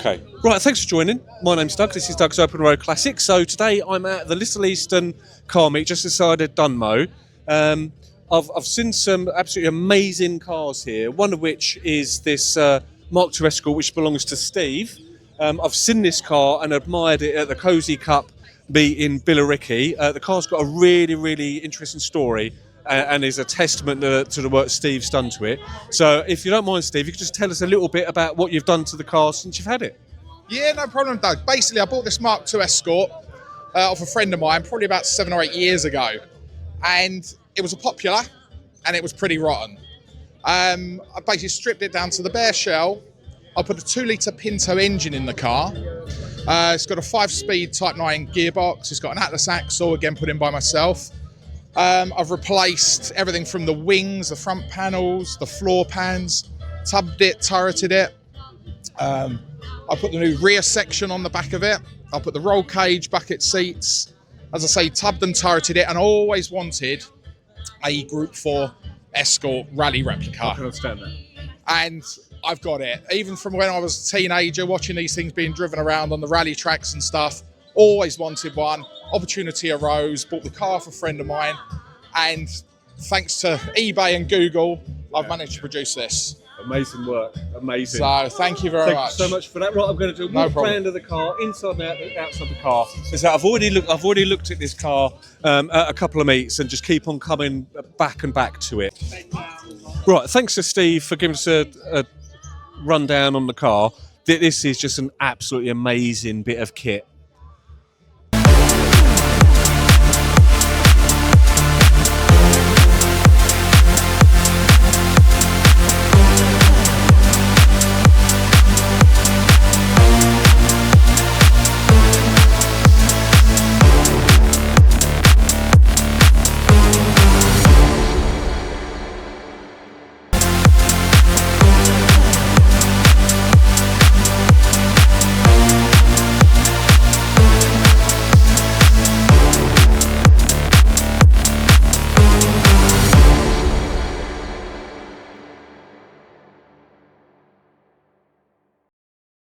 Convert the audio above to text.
Okay, right, thanks for joining. My name's Doug, this is Doug's Open Road Classic. So today I'm at the Little Easton car meet just inside of Dunmow. I've seen some absolutely amazing cars here, one of which is this Mk2 Escort, which belongs to Steve. I've seen this car and admired it at the Cozy Cup meet in Billericay. The car's got a really interesting story and is a testament to the work Steve's done to it. So if you don't mind, Steve, you could just tell us a little bit about what you've done to the car since you've had it. Yeah, no problem, Doug. Basically, I bought this Mk2 Escort off a friend of mine probably about 7 or 8 years ago. And it was a popular and it was pretty rotten. I basically stripped it down to the bare shell. I put a 2-litre Pinto engine in the car. It's got a 5-speed Type 9 gearbox. It's got an Atlas axle, again put in by myself. I've replaced everything from the wings, the front panels, the floor pans, tubbed it, turreted it. I put the new rear section on the back of it. I put the roll cage, bucket seats. As I say, tubbed and turreted it, and I always wanted a Group 4 Escort rally replica. I can understand that. And I've got it. Even from when I was a teenager, watching these things being driven around on the rally tracks and stuff, always wanted one. Opportunity arose, bought the car for a friend of mine, and thanks to eBay and Google, I've managed to produce this. Amazing work, amazing. So thank you very much. Thank you so much for that. Right, I'm going to do a No walk problem. around of the car, inside and outside the car. So I've already looked at this car at a couple of meets and just keep on coming back and back to it. Right, thanks to Steve for giving us a rundown on the car. This is just an absolutely amazing bit of kit.